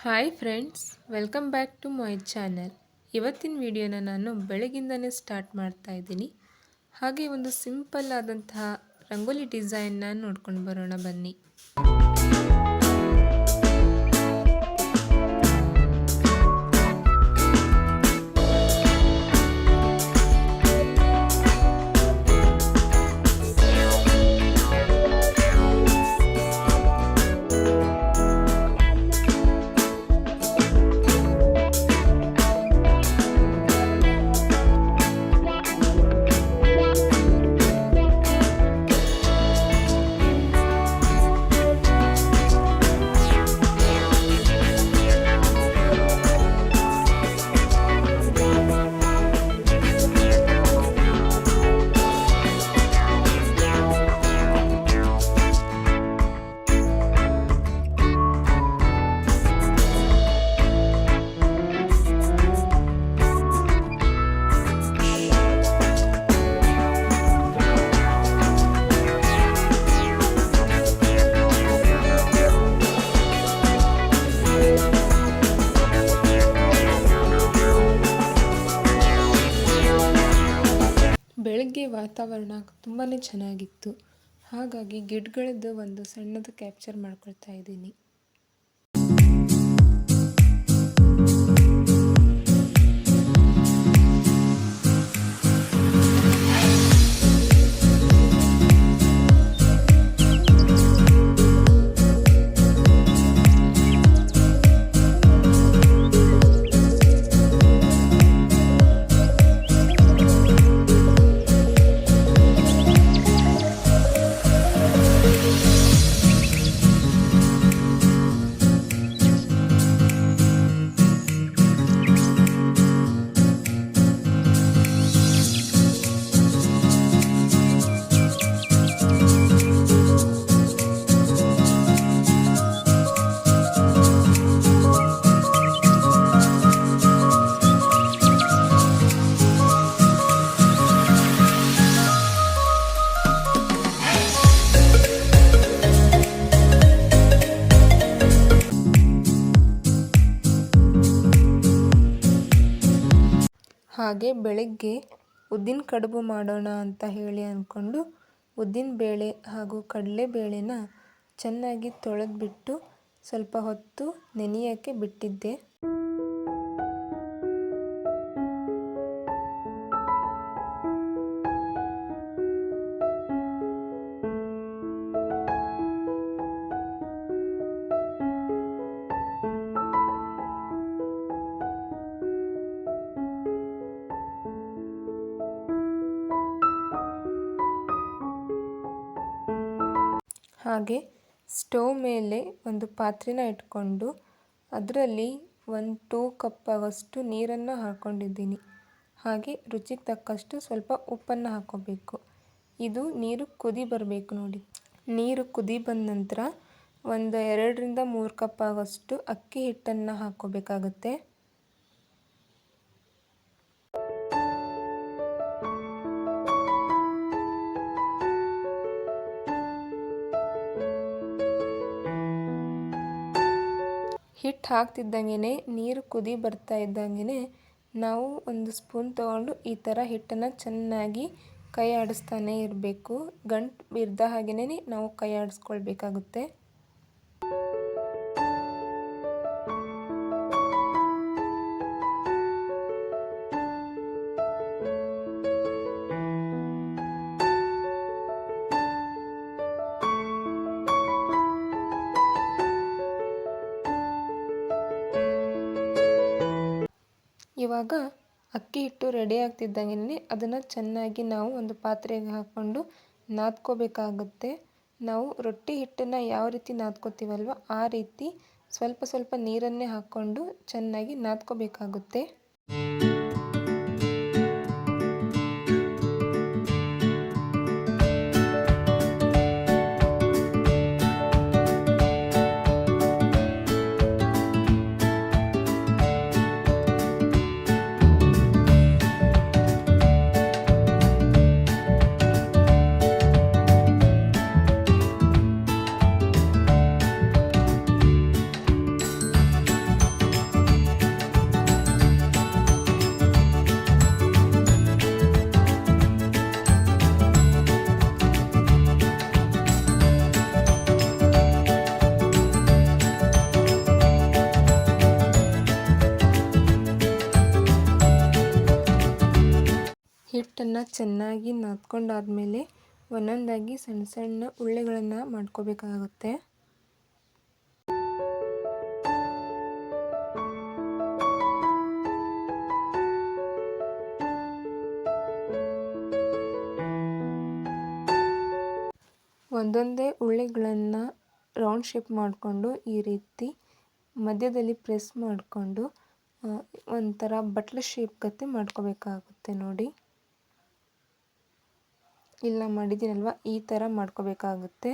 Hi friends, welcome back to my channel. ಇವತ್ತಿನ ವಿಡಿಯೋನ ನಾನು ಬೆಳಗಿಂದನೇ ಸ್ಟಾರ್ಟ್ ಮಾಡ್ತಾ ಇದ್ದೀನಿ. ಹಾಗೆ ಒಂದು ಸಿಂಪಲ್ ಆದಂತಹ ರಂಗೋಲಿ ಡಿಸೈನ್ನ ನೋಡ್ಕೊಂಡು ಬರೋಣ ಬನ್ನಿ. ಬೆಳಗ್ಗೆ ವಾತಾವರಣ ತುಂಬಾ ಚೆನ್ನಾಗಿತ್ತು. ಹಾಗಾಗಿ ಗಿಡಗಳದ್ದು ಒಂದು ಸಣ್ಣದು ಕ್ಯಾಪ್ಚರ್ ಮಾಡ್ಕೊಳ್ತಾ ಇದ್ದೀನಿ. ಹಾಗೆ ಬೆಳಗ್ಗೆ ಉದ್ದಿನ ಕಡುಬು ಮಾಡೋಣ ಅಂತ ಹೇಳಿ ಅಂದ್ಕೊಂಡು ಉದ್ದಿನ ಬೇಳೆ ಹಾಗೂ ಕಡಲೆಬೇಳೆನ ಚೆನ್ನಾಗಿ ತೊಳೆದ್ಬಿಟ್ಟು ಸ್ವಲ್ಪ ಹೊತ್ತು ನೆನೆಯೋಕ್ಕೆ ಬಿಟ್ಟಿದ್ದೆ. ಹಾಗೆ ಸ್ಟವ್ ಮೇಲೆ ಒಂದು ಪಾತ್ರೆನ ಇಟ್ಕೊಂಡು ಅದರಲ್ಲಿ 1-2 ಕಪ್ ಆಗೋಷ್ಟು ನೀರನ್ನು ಹಾಕ್ಕೊಂಡಿದ್ದೀನಿ. ಹಾಗೆ ರುಚಿಗೆ ತಕ್ಕಷ್ಟು ಸ್ವಲ್ಪ ಉಪ್ಪನ್ನು ಹಾಕ್ಕೋಬೇಕು. ಇದು ನೀರು ಕುದಿ ಬರಬೇಕು ನೋಡಿ. ನೀರು ಕುದಿ ಬಂದ ನಂತರ ಒಂದು 2-3 ಕಪ್ ಆಗೋಷ್ಟು ಅಕ್ಕಿ ಹಿಟ್ಟನ್ನು ಹಾಕ್ಕೋಬೇಕಾಗುತ್ತೆ. ಹಿಟ್ಟು ಹಾಕ್ತಿದ್ದಂಗೆ ನೀರು ಕುದಿ ಬರ್ತಾ ಇದ್ದಂಗೆ ನಾವು ಒಂದು ಸ್ಪೂನ್ ತೊಗೊಂಡು ಈ ಥರ ಹಿಟ್ಟನ್ನು ಚೆನ್ನಾಗಿ ಕೈ ಆಡಿಸ್ತಾನೆ ಇರಬೇಕು. ಗಂಟು ಬಿದ್ದ ಹಾಗೆಯೇ ನಾವು ಕೈ ಆಡಿಸ್ಕೊಳ್ಬೇಕಾಗುತ್ತೆ. ಇವಾಗ ಅಕ್ಕಿ ಹಿಟ್ಟು ರೆಡಿ ಆಗ್ತಿದ್ದಂಗೆ ಅದನ್ನು ಚೆನ್ನಾಗಿ ನಾವು ಒಂದು ಪಾತ್ರೆಗೆ ಹಾಕ್ಕೊಂಡು ನಾದ್ಕೋಬೇಕಾಗುತ್ತೆ. ನಾವು ರೊಟ್ಟಿ ಹಿಟ್ಟನ್ನು ಯಾವ ರೀತಿ ನಾದ್ಕೋತೀವಲ್ವ ಆ ರೀತಿ ಸ್ವಲ್ಪ ಸ್ವಲ್ಪ ನೀರನ್ನೇ ಹಾಕ್ಕೊಂಡು ಚೆನ್ನಾಗಿ ನಾದ್ಕೋಬೇಕಾಗುತ್ತೆ. ಹಿಟ್ಟನ್ನು ಚೆನ್ನಾಗಿ ನಾದ್ಕೊಂಡಾದ್ಮೇಲೆ ಒಂದೊಂದಾಗಿ ಸಣ್ಣ ಸಣ್ಣ ಉಳ್ಳೆಗಳನ್ನು ಮಾಡ್ಕೋಬೇಕಾಗುತ್ತೆ. ಒಂದೊಂದೇ ಉಳ್ಳೆಗಳನ್ನು ರೌಂಡ್ ಶೇಪ್ ಮಾಡಿಕೊಂಡು ಈ ರೀತಿ ಮಧ್ಯದಲ್ಲಿ ಪ್ರೆಸ್ ಮಾಡಿಕೊಂಡು ಒಂಥರ ಬಟ್ಲು ಶೇಪ್ ಗತೆ ಮಾಡ್ಕೋಬೇಕಾಗುತ್ತೆ ನೋಡಿ. ಇಲ್ಲ ಮಾಡಿದ್ದೀನಲ್ವ, ಈ ಥರ ಮಾಡ್ಕೋಬೇಕಾಗುತ್ತೆ.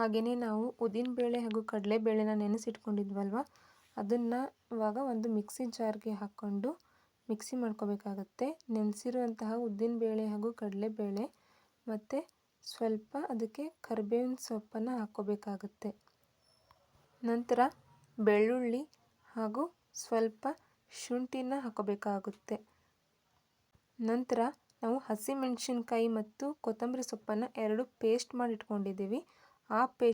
ಹಾಗೆಯೇ ನಾವು ಉದ್ದಿನಬೇಳೆ ಹಾಗೂ ಕಡಲೆಬೇಳೆನ ನೆನೆಸಿಟ್ಕೊಂಡಿದ್ವಲ್ವ, ಅದನ್ನು ಇವಾಗ ಒಂದು ಮಿಕ್ಸಿ ಜಾರ್ಗೆ ಹಾಕ್ಕೊಂಡು ಮಿಕ್ಸಿ ಮಾಡ್ಕೋಬೇಕಾಗತ್ತೆ. ನೆನೆಸಿರುವಂತಹ ಉದ್ದಿನಬೇಳೆ ಹಾಗೂ ಕಡಲೆಬೇಳೆ ಮತ್ತು ಸ್ವಲ್ಪ ಅದಕ್ಕೆ ಕರಿಬೇವಿನ ಸೊಪ್ಪನ್ನು ಹಾಕ್ಕೋಬೇಕಾಗುತ್ತೆ. ನಂತರ ಬೆಳ್ಳುಳ್ಳಿ ಹಾಗೂ ಸ್ವಲ್ಪ ಶುಂಠಿನ ಹಾಕ್ಕೋಬೇಕಾಗುತ್ತೆ. ನಂತರ ನಾವು ಹಸಿಮೆಣಸಿನ್ಕಾಯಿ ಮತ್ತು ಕೊತ್ತಂಬರಿ ಸೊಪ್ಪನ್ನು ಎರಡು ಪೇಸ್ಟ್ ಮಾಡಿ ಇಟ್ಕೊಂಡಿದ್ದೀವಿ. ಆ ಪೇಸ್ಟ್